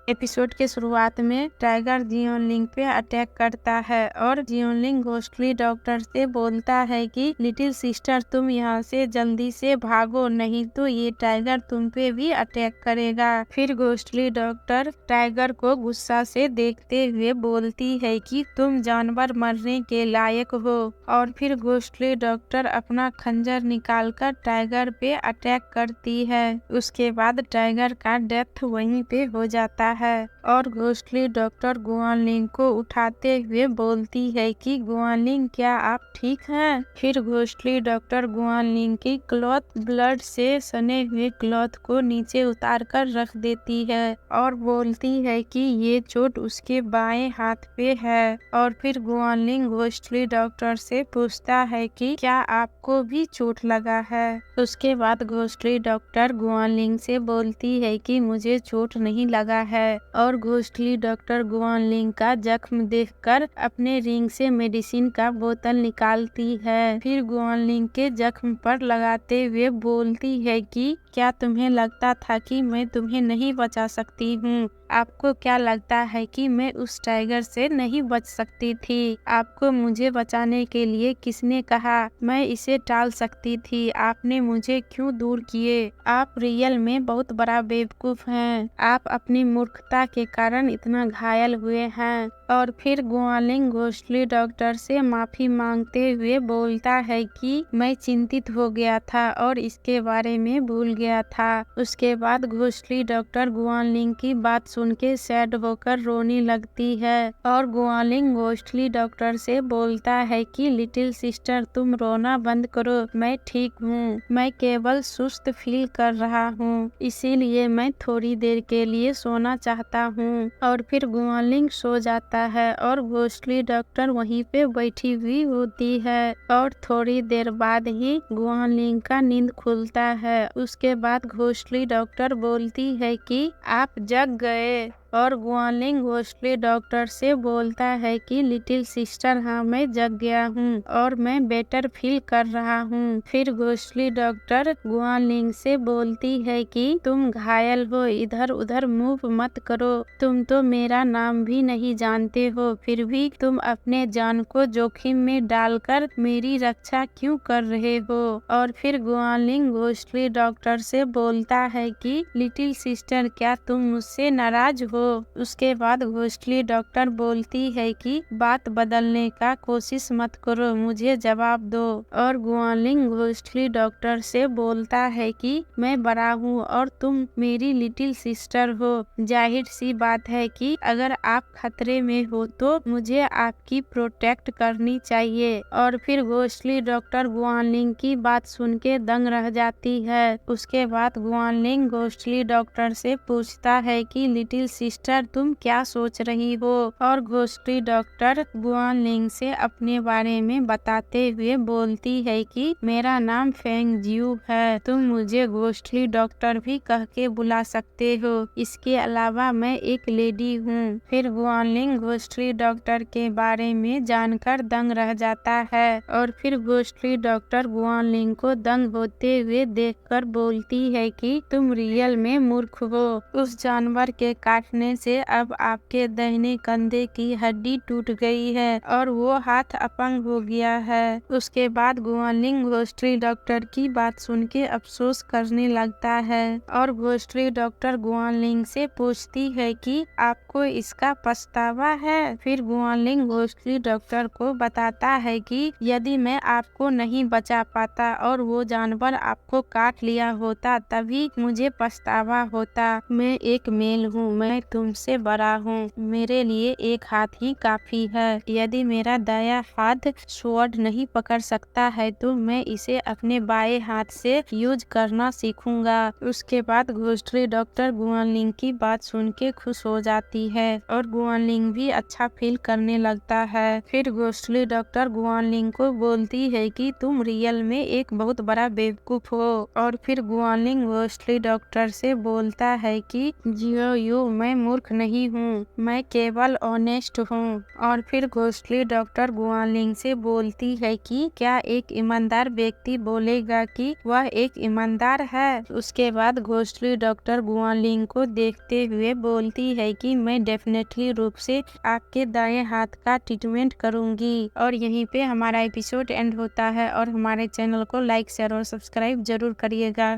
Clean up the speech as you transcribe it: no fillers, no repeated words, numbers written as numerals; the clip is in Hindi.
एपिसोड के शुरुआत में टाइगर जियोनलिंग पे अटैक करता है और जियोनलिंग घोस्टली डॉक्टर से बोलता है कि लिटिल सिस्टर तुम यहाँ से जल्दी से भागो, नहीं तो ये टाइगर तुम पे भी अटैक करेगा। फिर घोस्टली डॉक्टर टाइगर को गुस्सा से देखते हुए बोलती है कि तुम जानवर मरने के लायक हो, और फिर घोस्टली डॉक्टर अपना खंजर निकालकर टाइगर पे अटैक करती है। उसके बाद टाइगर का डेथ वहीं पे हो जाता है और घोस्टली डॉक्टर गुआनलिंग को उठाते हुए बोलती है कि गुआनलिंग क्या आप ठीक हैं? फिर घोस्टली डॉक्टर गुआनलिंग की क्लॉथ ब्लड से सने हुए क्लॉथ को नीचे उतार कर रख देती है और बोलती है कि ये चोट उसके बाएं हाथ पे है। और फिर गुआनलिंग घोस्टली डॉक्टर से पूछता है कि क्या आपको भी चोट लगा है? उसके बाद घोस्टली डॉक्टर गुआनलिंग से बोलती है कि मुझे चोट नहीं लगा है, और घोस्टली डॉक्टर गुआनलिंग का जख्म देखकर अपने रिंग से मेडिसिन का बोतल निकालती है। फिर गुआनलिंग के जख्म पर लगाते हुए बोलती है कि क्या तुम्हें लगता था कि मैं तुम्हें नहीं बचा सकती हूँ? आपको क्या लगता है कि मैं उस टाइगर से नहीं बच सकती थी? आपको मुझे बचाने के लिए किसने कहा? मैं इसे टाल सकती थी, आपने मुझे क्यों दूर किए? आप रियल में बहुत बड़ा बेवकूफ हैं। आप अपनी मूर्खता के कारण इतना घायल हुए हैं। और फिर गुआनलिंग घोस्टली डॉक्टर से माफी मांगते हुए बोलता है कि मैं चिंतित हो गया था और इसके बारे में भूल गया था। उसके बाद घोस्टली डॉक्टर गुआनलिंग की बात सुन के सैड होकर रोने लगती है और गुआनलिंग घोस्टली डॉक्टर से बोलता है कि लिटिल सिस्टर तुम रोना बंद करो, मैं ठीक हूँ, मैं केवल सुस्त फील कर रहा हूँ, इसीलिए मैं थोड़ी देर के लिए सोना चाहता हूँ। और फिर गुआनलिंग सो जाता है और घोस्टली डॉक्टर वहीं पे बैठी हुई होती है और थोड़ी देर बाद ही गुआनलिंग का नींद खुलता है। उसके बाद घोस्टली डॉक्टर बोलती है कि आप जग गए, और गुआनलिंग घोस्टली डॉक्टर से बोलता है कि लिटिल सिस्टर हाँ मैं जग गया हूँ और मैं बेटर फील कर रहा हूँ। फिर घोस्टली डॉक्टर गुआनलिंग से बोलती है कि तुम घायल हो, इधर उधर मूव मत करो, तुम तो मेरा नाम भी नहीं जानते हो, फिर भी तुम अपने जान को जोखिम में डालकर मेरी रक्षा क्यों कर रहे हो? और फिर गुआनलिंग घोस्टली डॉक्टर से बोलता है कि लिटिल सिस्टर क्या तुम मुझसे नाराज हो? उसके बाद घोस्टली डॉक्टर बोलती है कि बात बदलने का कोशिश मत करो, मुझे जवाब दो। और गुआनलिंग घोस्टली डॉक्टर से बोलता है कि मैं बड़ा हूँ और तुम मेरी लिटिल सिस्टर हो, जाहिर सी बात है कि अगर आप खतरे में हो तो मुझे आपकी प्रोटेक्ट करनी चाहिए। और फिर घोस्टली डॉक्टर गुआनलिंग की बात सुन के दंग रह जाती है। उसके बाद गुआनलिंग घोस्टली डॉक्टर से पूछता है कि लिटिल सिस्टर तुम क्या सोच रही हो? और घोस्टली डॉक्टर गुआनलिंग से अपने बारे में बताते हुए बोलती है कि मेरा नाम फेंग जियू है, तुम मुझे घोस्टली डॉक्टर भी कह के बुला सकते हो, इसके अलावा मैं एक लेडी हूँ। फिर गुआनलिंग घोस्टली डॉक्टर के बारे में जानकर दंग रह जाता है और फिर घोस्टली डॉक्टर गुआनलिंग को दंग होते हुए देखकर बोलती है कि तुम रियल में मूर्ख हो, उस जानवर के काटने से अब आपके दाहिने कंधे की हड्डी टूट गई है और वो हाथ अपंग हो गया है। उसके बाद गुआनलिंग घोस्टली डॉक्टर की बात सुन के अफसोस करने लगता है और घोस्टली डॉक्टर गुआनलिंग से पूछती है कि आपको इसका पछतावा है? फिर गुआनलिंग घोस्टली डॉक्टर को बताता है कि यदि मैं आपको नहीं बचा पाता और वो जानवर आपको काट लिया होता तभी मुझे पछतावा होता। मैं एक मेल हूँ, मैं तुमसे बड़ा हूँ, मेरे लिए एक हाथ ही काफी है। यदि मेरा दायां हाथ स्वॉर्ड नहीं पकड़ सकता है तो मैं इसे अपने बाएं हाथ से यूज करना सीखूंगा। उसके बाद घोस्टली डॉक्टर गुआनलिंग की बात सुन के खुश हो जाती है और गुआनलिंग भी अच्छा फील करने लगता है। फिर घोस्टली डॉक्टर गुआनलिंग को बोलती है कि तुम रियल में एक बहुत बड़ा बेवकूफ हो। और फिर गुआनलिंग घोस्टली डॉक्टर से बोलता है कि जियो यू मैं मूर्ख नहीं हूँ, मैं केवल ऑनेस्ट हूँ। और फिर घोस्टली डॉक्टर गुआनलिंग से बोलती है कि क्या एक ईमानदार व्यक्ति बोलेगा कि वह एक ईमानदार है। उसके बाद घोस्टली डॉक्टर गुआनलिंग को देखते हुए बोलती है कि मैं डेफिनेटली रूप से आपके दाएं हाथ का ट्रीटमेंट करूंगी। और यहीं पे हमारा एपिसोड एंड होता है। और हमारे चैनल को लाइक शेयर और सब्सक्राइब जरूर करिएगा।